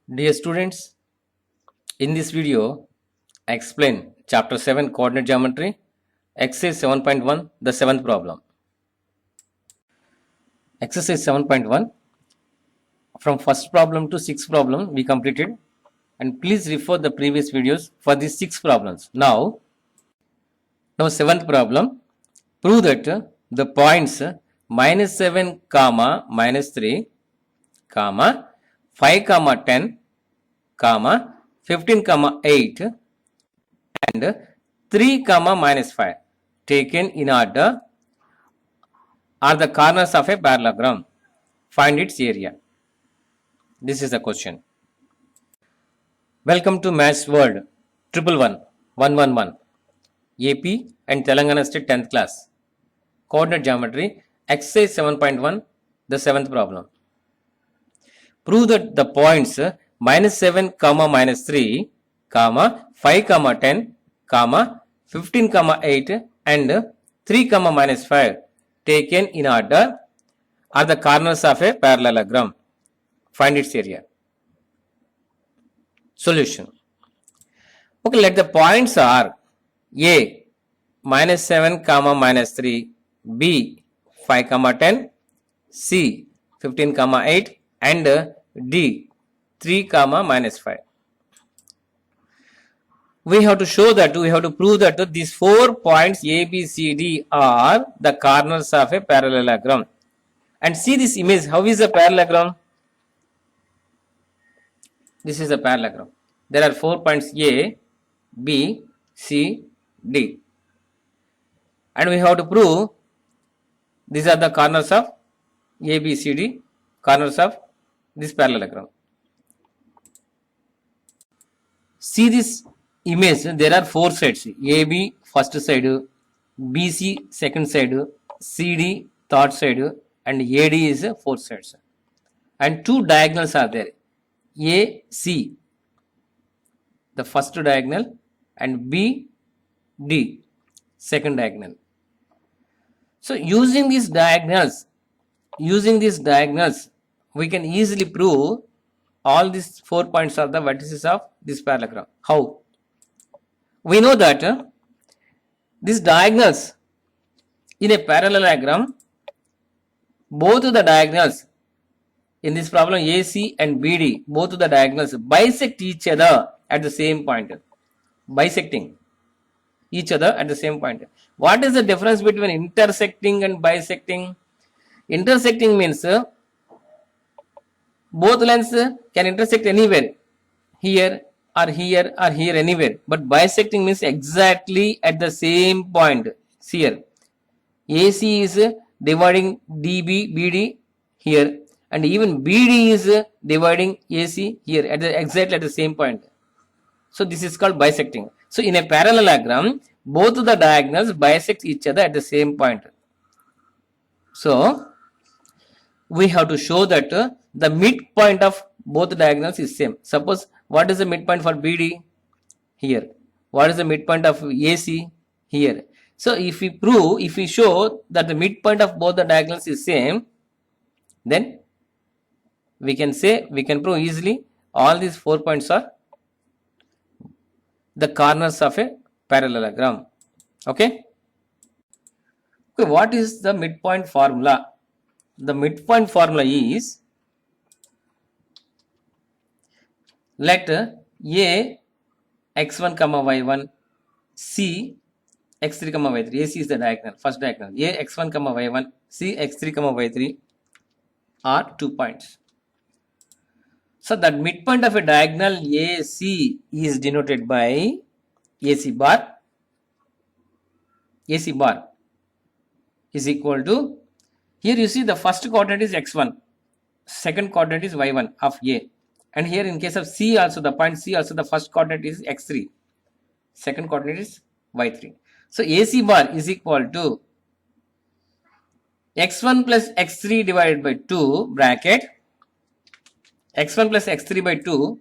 Dear students, in this video, I explain chapter 7 coordinate geometry, exercise 7.1, the seventh problem. Exercise 7.1, from first problem to sixth problem we completed, and please refer the previous videos for these six problems. Now seventh problem, prove that the points minus 7 comma minus 3 comma 5 comma 10 comma 15 comma 8 and 3 comma minus 5 taken in order are the corners of a parallelogram. Find its area. This is the question. Welcome to Maths World 111 AP and Telangana State 10th class. Coordinate geometry, exercise 7.1, the seventh problem. Prove that the points minus 7 comma minus 3 comma 5 comma 10 comma 15 comma 8 and 3 comma minus 5 taken in order are the corners of a parallelogram. Find its area. Solution. Okay, let the points are A minus 7 comma minus 3, B 5 comma 10, C 15 comma 8 and D 3 comma minus 5. We have to show that, we have to prove that these 4 points A, B, C, D are the corners of a parallelogram. And see this image, how is a parallelogram? This is a parallelogram. There are 4 points A, B, C, D. And we have to prove these are the corners of A, B, C, D, corners of this parallelogram. See this image, there are 4 sides, AB first side, BC second side, CD third side and AD is 4 sides. And 2 diagonals are there, AC the first diagonal and BD second diagonal. So using these diagonals, we can easily prove all these 4 points are the vertices of this parallelogram. How? We know that these diagonals in a parallelogram, both of the diagonals in this problem AC and BD, both of the diagonals bisect each other at the same point. Bisecting each other at the same point. What is the difference between intersecting and bisecting? Intersecting means both lines can intersect anywhere, here or here or here, anywhere. But bisecting means exactly at the same point. See here, AC is dividing DB, BD here, and even BD is dividing AC here at exactly at the same point. So this is called bisecting. So in a parallelogram, both of the diagonals bisect each other at the same point. So we have to show that the midpoint of both diagonals is same. Suppose, what is the midpoint for BD? Here. What is the midpoint of AC? Here. So if we show that the midpoint of both the diagonals is same, then we can prove easily all these 4 points are the corners of a parallelogram. Okay, what is the midpoint formula? The midpoint formula is, let A x1 comma y1, C x3 comma y3, AC is the diagonal, first diagonal, A x1 comma y1, C x3 comma y3 are 2 points. So that midpoint of a diagonal AC is denoted by AC bar. AC bar is equal to, here you see the first coordinate is x1, second coordinate is y1 of A, and here in case of C also, the point C also, the first coordinate is x3, second coordinate is y3. So AC bar is equal to x1 plus x3 divided by 2 bracket x1 plus x3 by 2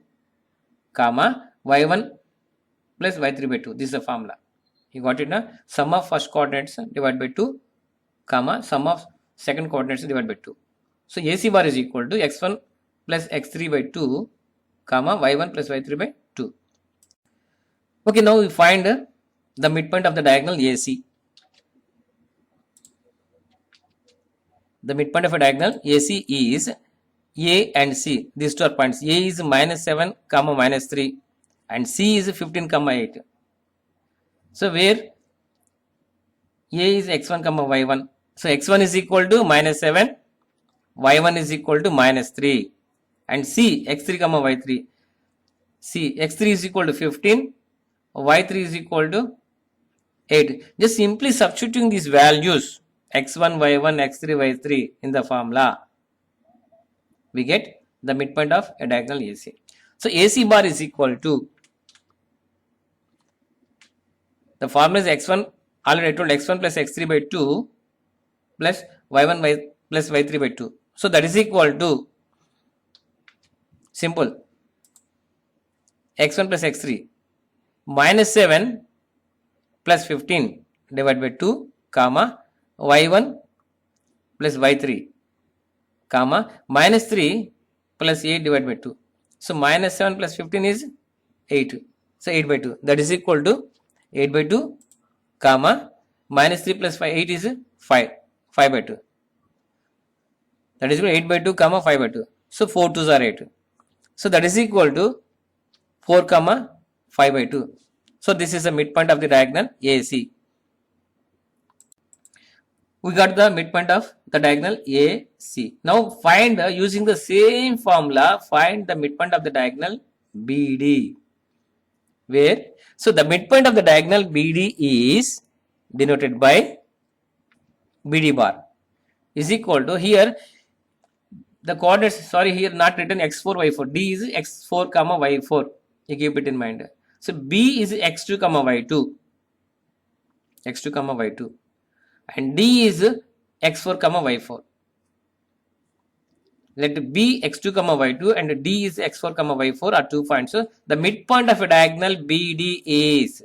comma y1 plus y3 by 2. This is the formula. You got it now? Sum of first coordinates divided by 2 comma sum of second coordinates divided by 2. So AC bar is equal to x1 plus x3 by 2 comma y1 plus y3 by 2. Okay, now we find the midpoint of the diagonal AC. The midpoint of a diagonal AC is A and C. These two are points. A is minus 7 comma minus 3 and C is 15 comma 8. So where A is x1 comma y1. So x1 is equal to minus 7, y1 is equal to minus 3 and C x3 comma y3. C x3 is equal to 15, y3 is equal to 8. Just simply substituting these values x1, y1, x3, y3 in the formula, we get the midpoint of a diagonal AC. So AC bar is equal to, the formula is x1, already I told x1 plus x3 by 2 plus y1 by plus y3 by 2. So that is equal to, simple, x1 plus x3 minus 7 plus 15 divided by 2 comma y1 plus y3 comma minus 3 plus 8 divided by 2. So minus 7 plus 15 is 8. So 8 by 2, that is equal to 8 by 2 comma minus 3 plus 5, 8 is 5 by 2. That is equal to 8 by 2 comma 5 by 2. So 4 2s are 8. So that is equal to 4 comma 5 by 2. So this is the midpoint of the diagonal AC. We got the midpoint of the diagonal AC. Now find using the same formula, find the midpoint of the diagonal BD. Where? So the midpoint of the diagonal BD is denoted by BD bar is equal to, here the coordinates, sorry, here not written x4 y4, D is x4 comma y4, you keep it in mind. So B is x2 comma y2, x2 comma y2 and D is x4 comma y4. Let B x2 comma y2 and D is x4 comma y4 are 2 points. So the midpoint of a diagonal BD is,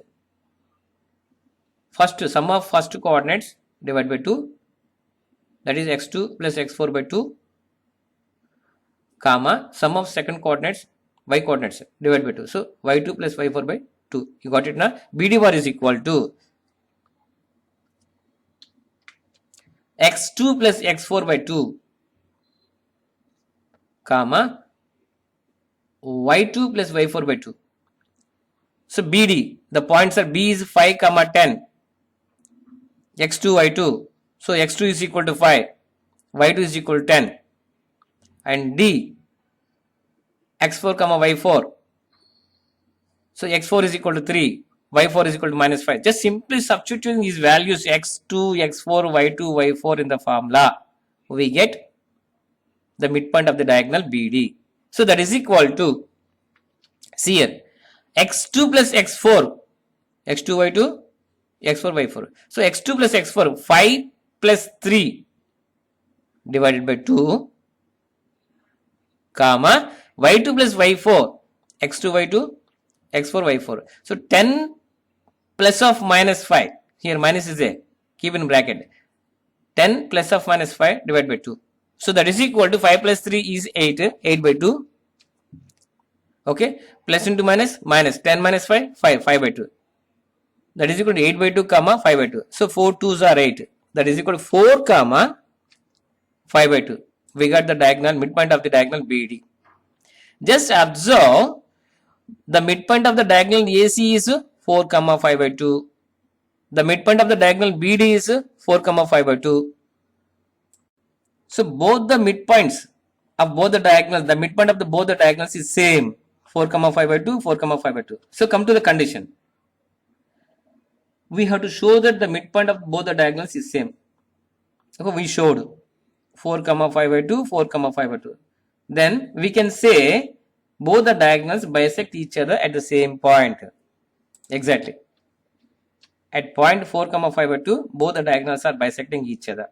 first sum of first coordinates divided by 2, that is x2 plus x4 by 2 comma sum of second coordinates y coordinates divided by 2. So y2 plus y4 by 2. You got it now? BD bar is equal to x2 plus x4 by 2 comma y2 plus y4 by 2. So BD, the points are B is 5 comma 10, x2 y2. So x2 is equal to 5, y2 is equal to 10 and D x4 comma y4. So x4 is equal to 3, y4 is equal to minus 5. Just simply substituting these values x2, x4, y2, y4 in the formula, we get the midpoint of the diagonal BD. So that is equal to, see here, x2 plus x4, x2, y2, x4, y4. So x2 plus x4, 5 plus 3 divided by 2 comma y2 plus y4, x2, y2, x4, y4. So 10 plus of minus 5, here minus is there, keep in bracket, 10 plus of minus 5 divided by 2. So that is equal to 5 plus 3 is 8, 8 by 2. Okay, plus into minus, minus 10 minus 5, 5 by 2. That is equal to 8 by 2 comma 5 by 2. So 4 2s are 8. That is equal to 4 comma 5 by 2. We got the diagonal, midpoint of the diagonal BD. Just observe the midpoint of the diagonal AC is 4 comma 5 by 2. The midpoint of the diagonal BD is 4 comma 5 by 2. So both the midpoints of both the diagonals, the midpoint of the both the diagonals is same, 4 comma 5 by 2, 4 comma 5 by 2. So come to the condition. We have to show that the midpoint of both the diagonals is same. So we showed 4 comma 5 by 2, 4 comma 5 by 2. Then we can say both the diagonals bisect each other at the same point. Exactly. At point 4 comma 5 by 2, both the diagonals are bisecting each other.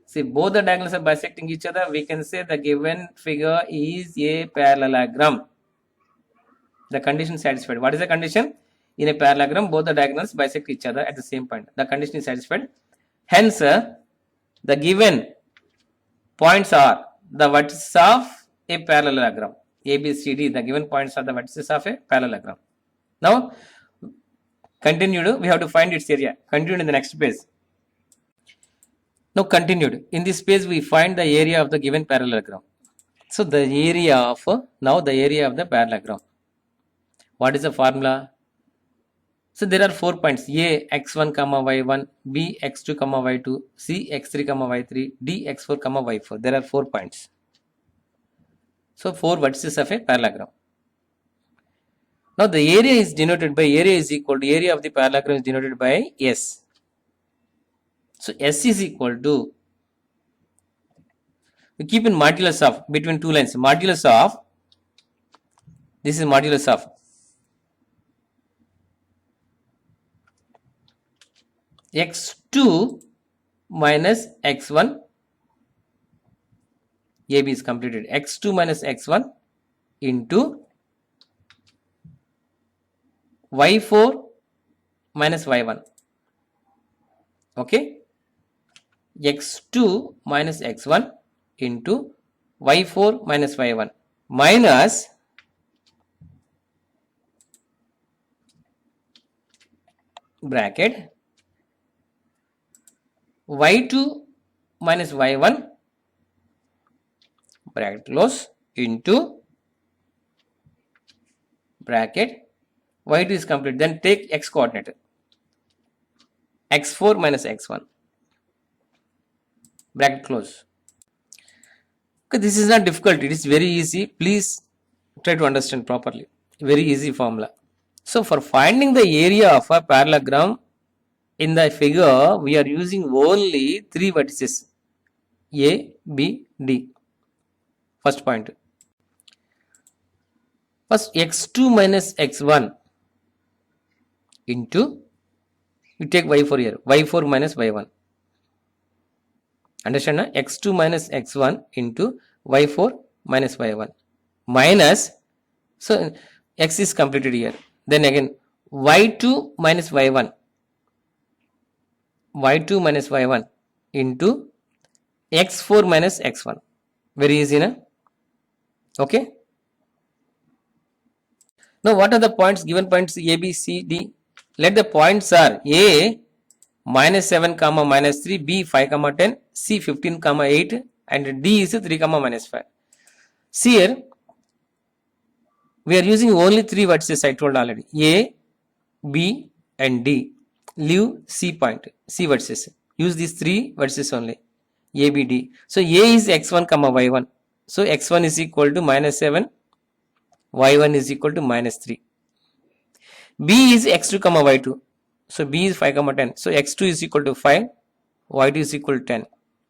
See, both the diagonals are bisecting each other. We can say the given figure is a parallelogram. The condition is satisfied. What is the condition? In a parallelogram, both the diagonals bisect each other at the same point. The condition is satisfied. Hence, the given points are the vertices of a parallelogram. A, B, C, D, the given points are the vertices of a parallelogram. Now, continued, we have to find its area. Continued in the next page. Now, continued. In this page, we find the area of the given parallelogram. So, the area of, now the area of the parallelogram. What is the formula? So, there are 4 points: A, x1, y1, B, x2, y2, C, x3, y3, D, x4, y4. There are 4 points. So, 4 vertices of a parallelogram. Now, the area is denoted by, area is equal to, area of the parallelogram is denoted by S. So, S is equal to, we keep in modulus of, between two lines, modulus of, this is modulus of x2 minus x1, AB is completed, x2 minus x1 into y4 minus y1, okay, x2 minus x1 into y4 minus y1 minus bracket y2 minus y1 bracket close into bracket y2 is complete. Then take x coordinate, x4 minus x1 bracket close. Okay, this is not difficult, it is very easy. Please try to understand properly. Very easy formula. So, for finding the area of a parallelogram, in the figure we are using only 3 vertices, A, B, D. First point. First, x2 minus x1 into, you take y4 here, y4 minus y1. Understand? Na? x2 minus x1 into y4 minus y1 minus, so x is completed here. Then again y2 minus y1, y2 minus y1 into x4 minus x1. Very easy, na? Okay. Now, what are the points? Given points A, B, C, D. Let the points are A minus 7 comma minus 3, B 5 comma 10, C 15 comma 8, and D is 3 comma minus 5. See here, we are using only 3 vertices, I told already, A, B and D. Leave C point, C vertices. Use these 3 vertices only, A, B, D. So, A is x1 comma y1. So, x1 is equal to minus 7, y1 is equal to minus 3. B is x2 comma y2. So, B is 5 comma 10. So, x2 is equal to 5, y2 is equal to 10.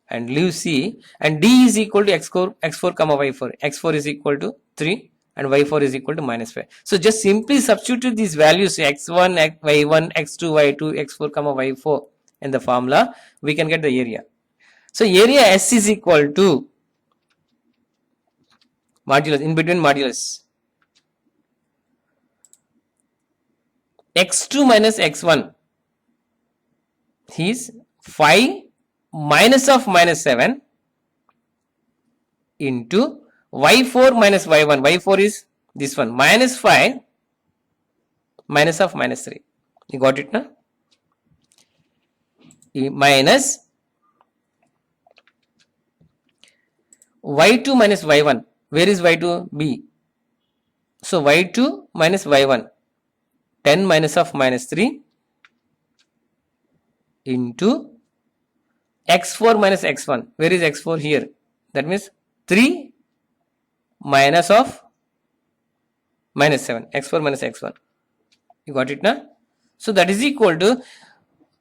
And leave C, and D is equal to x4 comma y4. x4 is equal to 3 and y4 is equal to minus 5. So, just simply substitute these values x1, y1, x2, y2, x4 comma y4 in the formula. We can get the area. So, area S is equal to modulus, in between modulus, x2 minus x1 is 5 minus of minus 7 into y4 minus y1. y4 is this one, minus 5 minus of minus 3. You got it, na? Minus y2 minus y1. Where is y2? B. So, y2 minus y1, 10 minus of minus 3 into x4 minus x1. Where is x4? Here. That means 3 minus of minus 7. x4 minus x1. You got it, na? So, that is equal to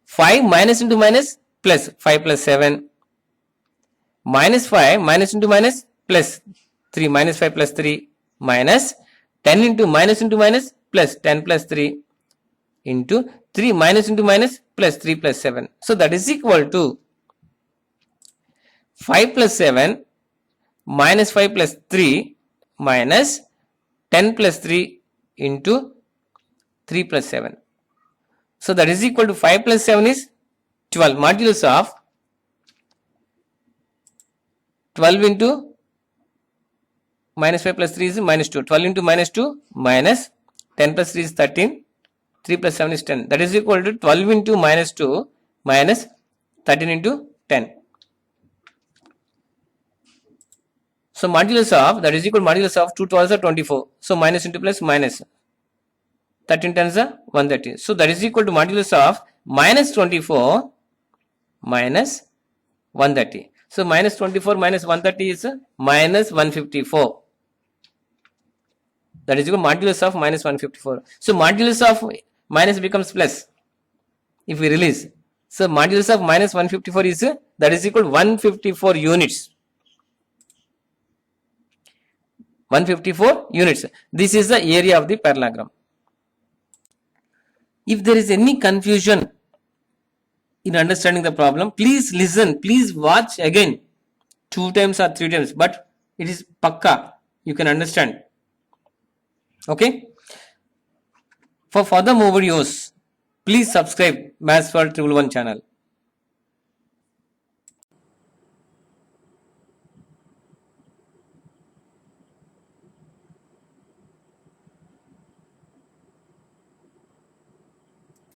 5 minus into minus plus 5 plus 7 minus 5 minus into minus plus 3 minus 5 plus 3 minus 10 into minus plus 10 plus 3 into 3 minus into minus plus 3 plus 7. So, that is equal to 5 plus 7 minus 5 plus 3 minus 10 plus 3 into 3 plus 7. So, that is equal to 5 plus 7 is 12. Modulus of 12 into minus 5 plus 3 is minus 2. 12 into minus 2 minus 10 plus 3 is 13. 3 plus 7 is 10. That is equal to 12 into minus 2 minus 13 into 10. So modulus of that is equal to modulus of 2 12s are 24. So minus into plus minus 13 10s are 130. So that is equal to modulus of minus 24 minus 130. So minus 24 minus 130 is minus 154. That is equal to modulus of minus 154. So modulus of minus becomes plus if we release. So modulus of minus 154 is that is equal to 154 units. 154 units. This is the area of the parallelogram. If there is any confusion in understanding the problem, please listen, please watch again 2 times or 3 times, but it is pakka, you can understand. Okay. For further more videos, please subscribe Maths for 111 channel.